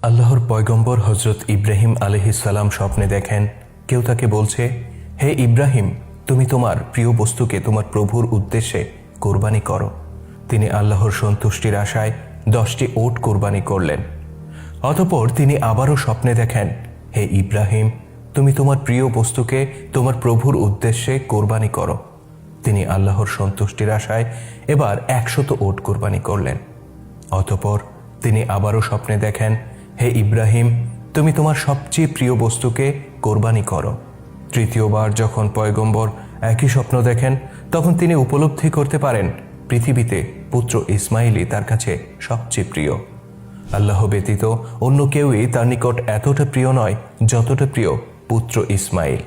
আল্লাহর পয়গম্বর হজরত ইব্রাহিম আলাইহিস সালাম স্বপ্নে দেখেন কেউ তাকে বলছে, হে ইব্রাহিম, তুমি তোমার প্রিয় বস্তুকে তোমার প্রভুর উদ্দেশ্যে কোরবানি করো। তিনি আল্লাহর সন্তুষ্টির আশায় 10টি ওট কোরবানি করলেন। অতঃপর তিনি আবারও স্বপ্নে দেখেন, হে ইব্রাহিম, তুমি তোমার প্রিয় বস্তুকে তোমার প্রভুর উদ্দেশ্যে কোরবানি করো। তিনি আল্লাহর সন্তুষ্টির আশায় এবার 100 ওট কোরবানি করলেন। অতঃপর তিনি আবারও স্বপ্নে দেখেন, হে ইব্রাহিম, তুমি তোমার সবচেয়ে প্রিয় বস্তুকে কোরবানি করো। তৃতীয়বার যখন পয়গম্বর একই স্বপ্ন দেখেন, তখন তিনি উপলব্ধি করতে পারেন পৃথিবীতে পুত্র ইসমাইলই তার কাছে সবচেয়ে প্রিয়। আল্লাহ ব্যতীত অন্য কেউই তার নিকট এতটা প্রিয় নয় যতটা প্রিয় পুত্র ইসমাইল।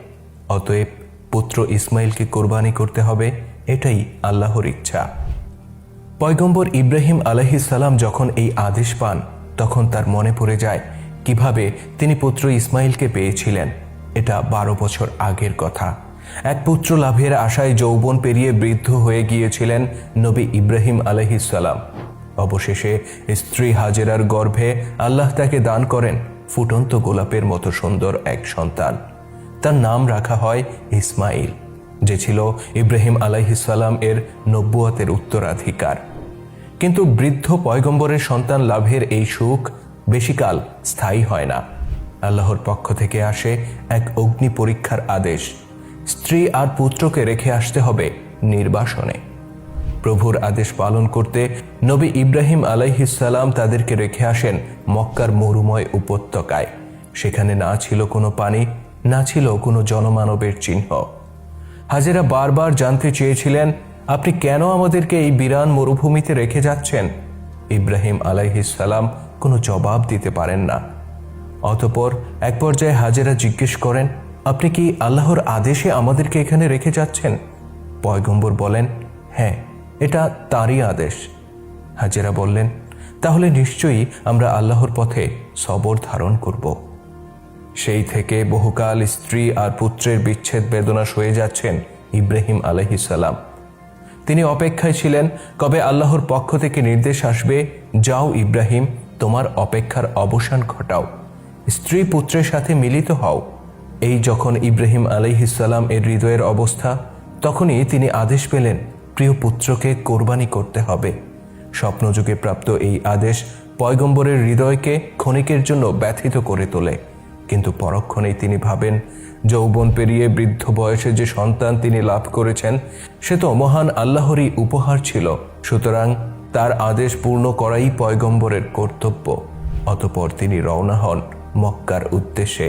অতএব পুত্র ইসমাইলকে কোরবানি করতে হবে, এটাই আল্লাহর ইচ্ছা। পয়গম্বর ইব্রাহিম আলাইহিস সালাম যখন এই আদেশ পান, তখন তার মনে পড়ে যায় কিভাবে তিনি পুত্র ইসমাইলকে পেয়েছিলেন। এটা 12 বছর আগের কথা। এক পুত্র লাভের আশায় যৌবন পেরিয়ে বৃদ্ধ হয়ে গিয়েছিলেন নবী ইব্রাহিম আলাইহিস সালাম। অবশেষে স্ত্রী হাজেরার গর্ভে আল্লাহ তাকে দান করেন ফুটন্ত গোলাপের মতো সুন্দর এক সন্তান। তার নাম রাখা হয় ইসমাইল, যে ছিল ইব্রাহিম আলাইহিস সালাম এর নবুয়তের উত্তরাধিকার। কিন্তু বৃদ্ধ পয়গম্বরের সন্তান লাভের এই সুখ বেশিকাল স্থায়ী হয় না। আল্লাহর পক্ষ থেকে আসে এক অগ্নি পরীক্ষার আদেশ। স্ত্রী আর পুত্রকে রেখে আসতে হবে নির্বাসনে। প্রভুর আদেশ পালন করতে নবী ইব্রাহিম আলাইহিস সালাম তাদেরকে রেখে আসেন মক্কার মরুময় উপত্যকায়। সেখানে না ছিল কোনো পানি, না ছিল কোনো জনমানবের চিহ্ন। হাজেরা বারবার জানতে চেয়েছিলেন, আপনি কেন আমাদেরকে এই বিরান মরুভূমিতে রেখে যাচ্ছেন? ইব্রাহিম আলাইহিস সালাম কোনো জবাব দিতে পারেন না। অতঃপর এক পর্যায়ে হাজেরা জিজ্ঞেস করেন, আপনি কি আল্লাহর আদেশে আমাদেরকে এখানে রেখে যাচ্ছেন? পয়গম্বর বলেন, হ্যাঁ, এটা তাঁরই আদেশ। হাজেরা বললেন, তাহলে নিশ্চয়ই আমরা আল্লাহর পথে সবর ধারণ করব। সেই থেকে বহুকাল স্ত্রী আর পুত্রের বিচ্ছেদ বেদনা সয়ে যাচ্ছেন ইব্রাহিম আলাইহিস সালাম। তিনি অপেক্ষায় ছিলেন কবে আল্লাহর পক্ষ থেকে নির্দেশ আসবে, যাও ইব্রাহিম, তোমার অপেক্ষার অবসান ঘটাও, স্ত্রী পুত্রের সাথে মিলিত হও। এই যখন ইব্রাহিম আলাইহিস সালাম এর হৃদয়ের অবস্থা, তখনই তিনি আদেশ পেলেন প্রিয় পুত্রকে কোরবানি করতে হবে। স্বপ্নযুগে প্রাপ্ত এই আদেশ পয়গম্বরের হৃদয়কে ক্ষণিকের জন্য ব্যথিত করে তোলে। কিন্তু পরক্ষণেই তিনি ভাবেন, যৌবন পেরিয়ে বৃদ্ধ বয়সে যে সন্তান তিনি লাভ করেছেন, সে তো মহান আল্লাহরই উপহার ছিল। সুতরাং তার আদেশ পূর্ণ করাই পয়গম্বরের কর্তব্য। অতঃপর তিনি রওনা হন মক্কার উদ্দেশ্যে,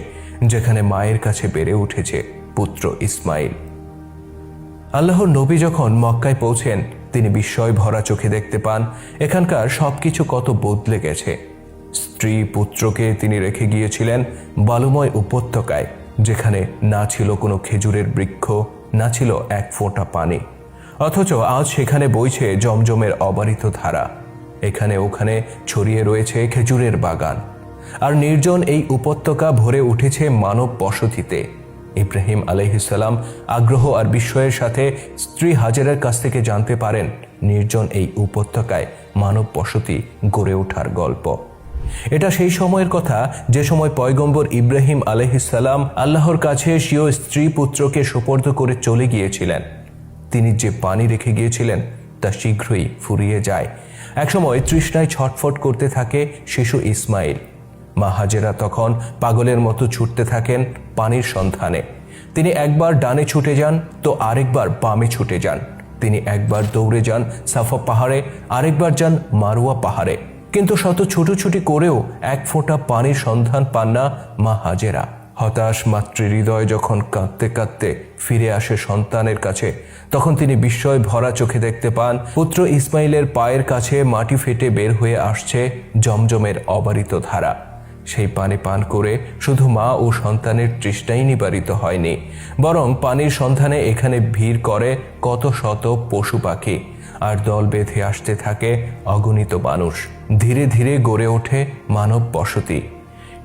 যেখানে মায়ের কাছে বেড়ে উঠেছে পুত্র ইসমাইল। আল্লাহর নবী যখন মক্কায় পৌঁছেন, তিনি বিস্ময় ভরা চোখে দেখতে পান এখানকার সবকিছু কত বদলে গেছে। স্ত্রী পুত্রকে তিনি রেখে গিয়েছিলেন বালুময় উপত্যকায়, যেখানে না ছিল কোনো খেজুরের বৃক্ষ, না ছিল এক ফোঁটা পানি। অথচ আজ সেখানে বইছে জমজমের অবারিত ধারা। এখানে ওখানে ছড়িয়ে রয়েছে খেজুরের বাগান। আর নির্জন এই উপত্যকা ভরে উঠেছে মানব বসতিতে। ইব্রাহিম আলাইহিস সালাম আগ্রহ আর বিস্ময়ের সাথে স্ত্রী হাজেরার কাছ থেকে জানতে পারেন নির্জন এই উপত্যকায় মানব বসতি গড়ে ওঠার গল্প। এটা সেই সময়ের কথা যে সময় পয়গম্বর ইব্রাহিম আলাইহিস সালাম আল্লাহর কাছে স্বীয় স্ত্রী পুত্রকে সোপর্দ করে চলে গিয়েছিলেন। তিনি যে পানি রেখে গিয়েছিলেন তা শীঘ্রই ফুরিয়ে যায়। একসময় তৃষ্ণায় ছটফট করতে থাকে শিশু ইসমাইল। মা হাজেরা তখন পাগলের মতো ছুটতে থাকেন পানির সন্ধানে। তিনি একবার ডানে ছুটে যান তো আরেকবার বামে ছুটে যান। তিনি একবার দৌড়ে যান সাফা পাহাড়ে, আরেকবার যান মারুয়া পাহাড়ে। কিন্তু শত ছুটোছুটি করেও এক ফোঁটা পানির সন্ধান পান না মা হাজেরা। হতাশ মাতৃহৃদয় যখন কাঁদতে কাঁদতে ফিরে আসে সন্তানের কাছে, তখন তিনি বিস্ময় ভরা চোখে দেখতে পান পুত্র ইসমাইলের পায়ের কাছে মাটি ফেটে বের হয়ে আসছে জমজমের অবারিত ধারা। সেই পানি পান করে শুধু মা ও সন্তানের তৃষ্ণাই নিবারিত হয়নি, বরং পানির সন্ধানে এখানে ভিড় করে কত শত পশু পাখি, আর দল বেঁধে আসতে থাকে অগণিত মানুষ। ধীরে ধীরে গড়ে ওঠে মানব বসতি।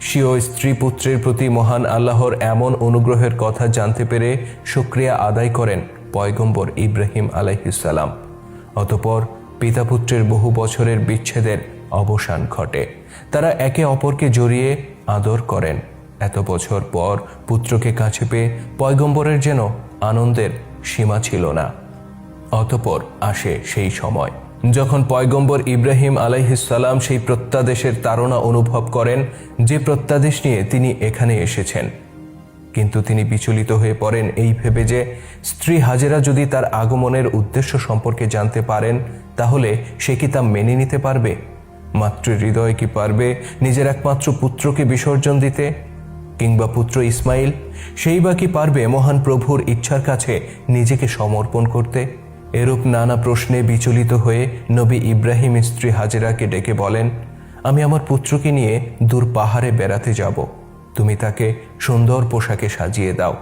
স্বীয় স্ত্রী পুত্রের প্রতি মহান আল্লাহর এমন অনুগ্রহের কথা জানতে পেরে শুকরিয়া আদায় করেন পয়গম্বর ইব্রাহিম আলাইহিস সালাম। অতঃপর পিতা পুত্রের বহু বছরের বিচ্ছেদের অবসান ঘটে। তারা একে অপরকে জড়িয়ে আদর করেন। এত বছর পর পুত্রকে কাছে পেয়ে পয়গম্বরের যেন আনন্দের সীমা ছিল না। অতঃপর আসে সেই সময় যখন পয়গম্বর ইব্রাহিম আলাইহিসসালাম সেই প্রত্যাদেশের তাড়না অনুভব করেন, যে প্রত্যাদেশ নিয়ে তিনি এখানে এসেছেন। কিন্তু তিনি বিচলিত হয়ে পড়েন এই ভেবে যে স্ত্রী হাজেরা যদি তার আগমনের উদ্দেশ্য সম্পর্কে জানতে পারেন, তাহলে সে কি তা মেনে নিতে পারবে? মাতৃহৃদয় কি পারবে নিজের একমাত্র পুত্রকে বিসর্জন দিতে? কিংবা পুত্র ইসমাইল, সেই বা কি পারবে মহান প্রভুর ইচ্ছার কাছে নিজেকে সমর্পণ করতে? এরূপ নানা প্রশ্নে বিচলিত হয়ে নবী ইব্রাহিম স্ত্রী হাজেরাকে ডেকে বলেন, আমি আমার পুত্রকে নিয়ে দূর পাহাড়ে বেড়াতে যাব। তুমি তাকে সুন্দর পোশাকে সাজিয়ে দাও।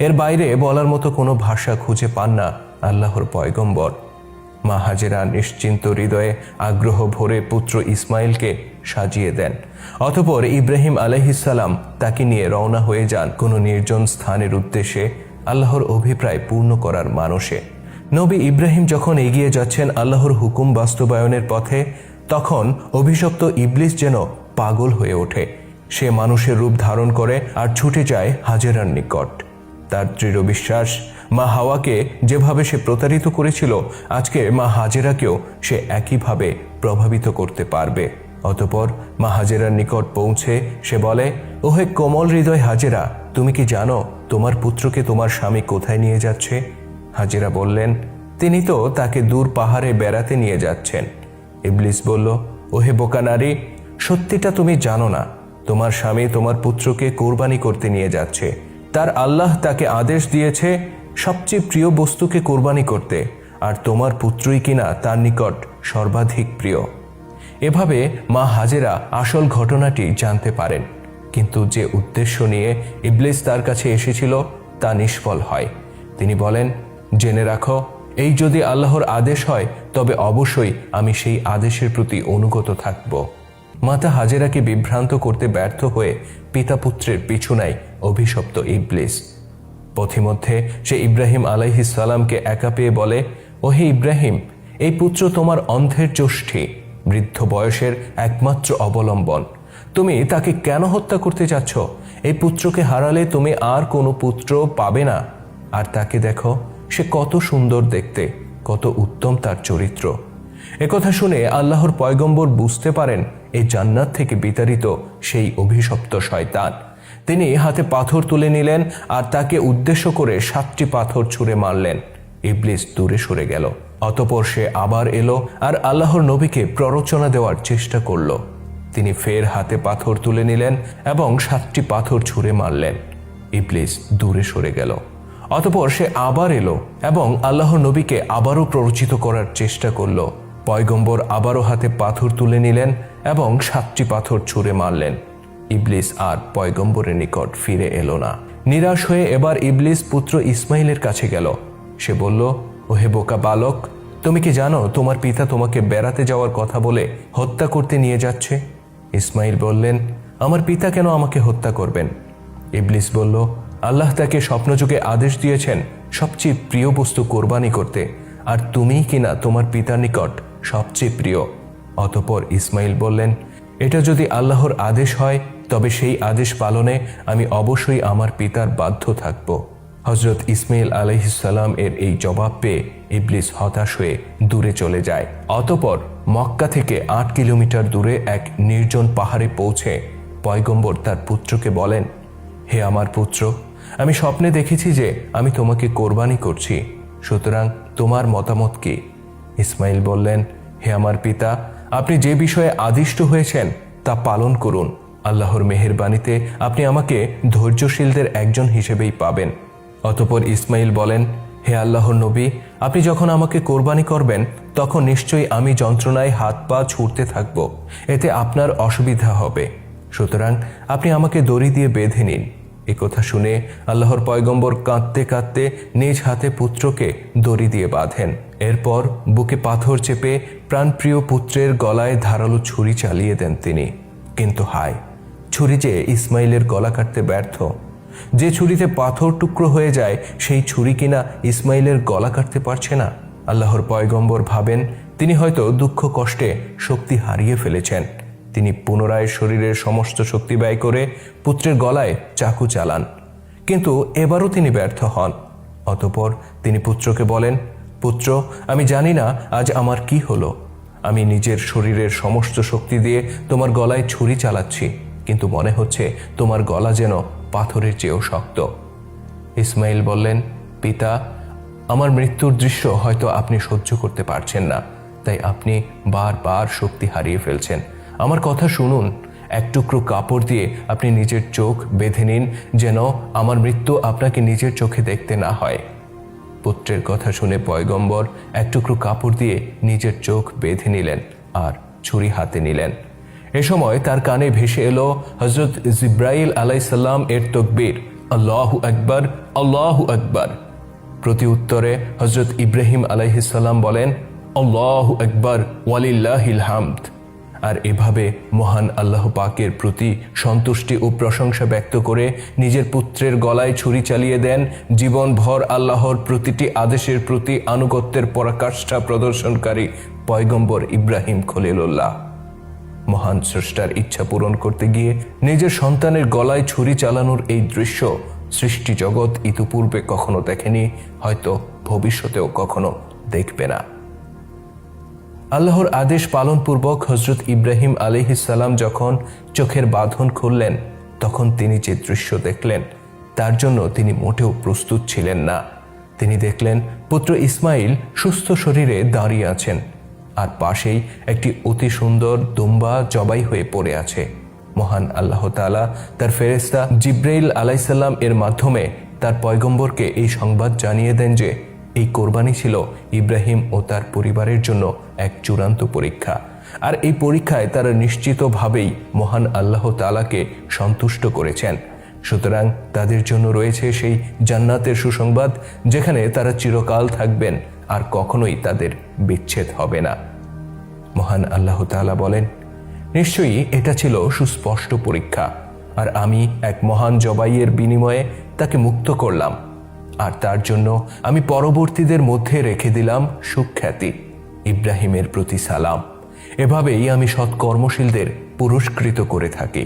এর বাইরে বলার মতো কোনো ভাষা খুঁজে পান না আল্লাহর পয়গম্বর। মা হাজেরা নিশ্চিন্ত হৃদয়ে আগ্রহ ভরে পুত্র ইসমাইলকে সাজিয়ে দেন। অতঃপর ইব্রাহিম আলাইহিসসালাম তাকে নিয়ে রওনা হয়ে যান কোনো নির্জন স্থানের উদ্দেশ্যে আল্লাহর অভিপ্রায় পূর্ণ করার মানসে। নবী ইব্রাহিম যখন এগিয়ে যাচ্ছেন আল্লাহর হুকুম বাস্তবায়নের পথে, তখন অভিশপ্ত ইবলিস যেন পাগল হয়ে ওঠে। সে মানুষের রূপ ধারণ করে আর ছুটে যায় হাজেরার নিকট। তার দৃঢ় বিশ্বাস, মা হাওয়াকে যেভাবে সে প্রতারিত করেছিল, আজকে মা হাজেরাকেও সে একইভাবে প্রভাবিত করতে পারবে। অতঃপর মা হাজেরার নিকট পৌঁছে সে বলে, ওহে কোমল হৃদয় হাজেরা, তুমি কি জানো তোমার পুত্রকে তোমার স্বামী কোথায় নিয়ে যাচ্ছে? হাজেরা বললেন, তিনি তো তাকে দূর পাহাড়ে বেড়াতে নিয়ে যাচ্ছেন। ইবলিস বলল, ওহে বোকা নারী, সত্যিটা তুমি জানো না। তোমার স্বামী তোমার পুত্রকে কোরবানি করতে নিয়ে যাচ্ছে। তার আল্লাহ তাকে আদেশ দিয়েছে সবচেয়ে প্রিয় বস্তুকে কোরবানি করতে, আর তোমার পুত্রই কিনা তার নিকট সর্বাধিক প্রিয়। এভাবে মা হাজেরা আসল ঘটনাটি জানতে পারেন। কিন্তু যে উদ্দেশ্য নিয়ে ইবলিস তার কাছে এসেছিল তা নিষ্ফল হয়। তিনি বলেন, জেনে রাখো, এই যদি আল্লাহর আদেশ হয় তবে অবশ্যই আমি সেই আদেশের প্রতি অনুগত থাকব। মাতা হাজেরাকে বিভ্রান্ত করতে ব্যর্থ হয়ে পিতা পুত্রের পিছু নেয় অভিশপ্ত ইবলিস। পথিমধ্যে সে ইব্রাহিম আলাইহিসসালামকে একা পেয়ে বলে, ওহে ইব্রাহিম, এই পুত্র তোমার অন্ধের জ্যোষ্ঠী, বৃদ্ধ বয়সের একমাত্র অবলম্বন। তুমি তাকে কেন হত্যা করতে চাচ্ছ? এই পুত্রকে হারালে তুমি আর কোনো পুত্র পাবে না। আর তাকে দেখো, সে কত সুন্দর দেখতে, কত উত্তম তার চরিত্র। একথা শুনে আল্লাহর পয়গম্বর বুঝতে পারেন এই জান্নাত থেকে বিতাড়িত সেই অভিশপ্ত শয়তান। তিনি হাতে পাথর তুলে নিলেন আর তাকে উদ্দেশ্য করে 7টি পাথর ছুঁড়ে মারলেন। ইবলিস দূরে সরে গেল। অতঃপর সে আবার এলো আর আল্লাহর নবীকে প্ররোচনা দেওয়ার চেষ্টা করল। তিনি ফের হাতে পাথর তুলে নিলেন এবং 7টি পাথর ছুঁড়ে মারলেন। ইবলিস দূরে সরে গেল। অতঃপর সে আবার এলো এবং আল্লাহর নবীকে আবারও প্ররোচিত করার চেষ্টা করল। পয়গম্বর আবারও হাতে পাথর তুলে নিলেন এবং 7টি পাথর ছুঁড়ে মারলেন। ইবলিস আর পয়গম্বরের নিকট ফিরে এলো না। নিরাশ হয়ে এবার ইবলিস পুত্র ইসমাইলের কাছে গেল। সে বলল, ওহে বোকা বালক, তুমি কি জানো তোমার পিতা তোমাকে বেড়াতে যাওয়ার কথা বলে হত্যা করতে নিয়ে যাচ্ছে? ইসমাইল বললেন, আমার পিতা কেন আমাকে হত্যা করবেন? ইবলিস বলল, আল্লাহ তাকে স্বপ্নযোগে আদেশ দিয়েছেন সবচেয়ে প্রিয় বস্তু কোরবানি করতে, আর তুমিই কিনা তোমার পিতার নিকট সবচেয়ে প্রিয়। অতঃপর ইসমাইল বললেন, এটা যদি আল্লাহর আদেশ হয় তবে সেই আদেশ পালনে আমি অবশ্যই আমার পিতার বাধ্য থাকব। হযরত ইসমাইল আলাইহিসসালাম এর এই জবাব পেয়ে ইবলিস হতাশ হয়ে দূরে চলে যায়। অতঃপর মক্কা থেকে 8 কিলোমিটার দূরে এক নির্জন পাহাড়ে পৌঁছে পয়গম্বর তার পুত্রকে বলেন, হে আমার পুত্র, আমি স্বপ্নে দেখেছি যে আমি তোমাকে কোরবানি করছি, সুতরাং তোমার মতামত কি? ইসমাইল বললেন, হে আমার পিতা, আপনি যে বিষয়ে আদিষ্ট হয়েছেন তা পালন করুন। আল্লাহর মেহেরবানিতে আপনি আমাকে ধৈর্যশীলদের একজন হিসেবেই পাবেন। অতঃপর ইসমাইল বলেন, হে আল্লাহর নবী, আপনি যখন আমাকে কোরবানি করবেন তখন নিশ্চয়ই আমি যন্ত্রণায় হাত পা ছুটতে থাকব, এতে আপনার অসুবিধা হবে। সুতরাং আপনি আমাকে দড়ি দিয়ে বেঁধে নিন। এ কথা শুনে আল্লাহর পয়গম্বর কাঁদতে কাঁদতে নিজ হাতে পুত্রকে দড়ি দিয়ে বাঁধেন। এরপর বুকে পাথর চেপে প্রাণপ্রিয় পুত্রের গলায় ধারালো ছুরি চালিয়ে দেন তিনি। কিন্তু হায়, ছুরি যে ইসমাইলের গলা কাটতে ব্যর্থ। যে ছুরিতে পাথর টুকরো হয়ে যায় সেই ছুরি কিনা ইসমাইলের গলা কাটতে পারছে না। আল্লাহর পয়গম্বর ভাবেন তিনি হয়তো দুঃখ কষ্টে শক্তি হারিয়ে ফেলেছেন। তিনি পুনরায় শরীরের সমস্ত শক্তি ব্যয় করে পুত্রের গলায় চাকু চালান, কিন্তু এবারও তিনি ব্যর্থ হন। অতঃপর তিনি পুত্রকে বলেন, পুত্র, আমি জানি না আজ আমার কি হলো। আমি নিজের শরীরের সমস্ত শক্তি দিয়ে তোমার গলায় ছুরি চালাচ্ছি, কিন্তু মনে হচ্ছে তোমার গলা যেন পাথরের চেয়েও শক্ত। ইসমাইল বললেন, পিতা, আমার মৃত্যুর দৃশ্য হয়তো আপনি সহ্য করতে পারছেন না, তাই আপনি বারবার শক্তি হারিয়ে ফেলছেন। আমার কথা শুনুন, এক টুকরো কাপড় দিয়ে আপনি নিজের চোখ বেঁধে নিন, যেন আমার মৃত্যু আপনাকে নিজের চোখে দেখতে না হয়। পুত্রের কথা শুনে পয়গম্বর এক টুকরো কাপড় দিয়ে নিজের চোখ বেঁধে নিলেন আর ছুরি হাতে নিলেন। এ সময় তার কানে ভেসে এলো হযরত জিব্রাইল আলাইহিসসালাম এর তাকবীর, আল্লাহু আকবার, আল্লাহু আকবার। প্রতি উত্তরে হযরত ইব্রাহিম আলাইহিসসালাম বলেন, আল্লাহু আকবার ওয়ালিল্লাহিল হামদ। আর এভাবে মহান আল্লাহ পাকের প্রতি সন্তুষ্টি ও প্রশংসা ব্যক্ত করে নিজের পুত্রের গলায় ছুরি চালিয়ে দেন জীবনভর আল্লাহর প্রতিটি আদেশের প্রতি আনুগত্যের পরাকাষ্ঠা প্রদর্শনকারী পয়গম্বর ইব্রাহিম খলিলুল্লাহ। মহান স্রষ্টার ইচ্ছা পূরণ করতে গিয়ে নিজের সন্তানের গলায় ছুরি চালানোর এই দৃশ্য সৃষ্টি জগৎ ইতিপূর্বে কখনো দেখেনি, হয়তো ভবিষ্যতেও কখনো দেখবে না। আল্লাহর আদেশ পালনপূর্বক হযরত ইব্রাহিম আলাইহিসসালাম যখন চোখের বাঁধন খুললেন, তখন তিনি যে দৃশ্য দেখলেন তার জন্য তিনি মোটেও প্রস্তুত ছিলেন না। তিনি দেখলেন পুত্র ইসমাইল সুস্থ শরীরে দাঁড়িয়ে আছেন, আর পাশেই একটি অতি সুন্দর দুম্বা জবাই হয়ে পড়ে আছে। মহান আল্লাহ তাআলা তার ফেরেশতা জিব্রাইল আলাইহিসসালাম এর মাধ্যমে তার পয়গম্বরকে এই সংবাদ জানিয়ে দেন যে এই কোরবানি ছিল ইব্রাহিম ও তার পরিবারের জন্য এক চূড়ান্ত পরীক্ষা, আর এই পরীক্ষায় তারা নিশ্চিতভাবেই মহান আল্লাহ তাআলাকে সন্তুষ্ট করেছেন। সুতরাং তাদের জন্য রয়েছে সেই জান্নাতের সুসংবাদ, যেখানে তারা চিরকাল থাকবেন আর কখনোই তাদের বিচ্ছেদ হবে না। মহান আল্লাহ তাআলা বলেন, নিশ্চয়ই এটা ছিল সুস্পষ্ট পরীক্ষা, আর আমি এক মহান জবাইয়ের বিনিময়ে তাকে মুক্ত করলাম, আর তার জন্য আমি পরবর্তীদের মধ্যে রেখে দিলাম সুখ্যাতি, ইব্রাহিমের প্রতি সালাম। এভাবেই আমি সৎকর্মশীলদের পুরস্কৃত করে থাকি।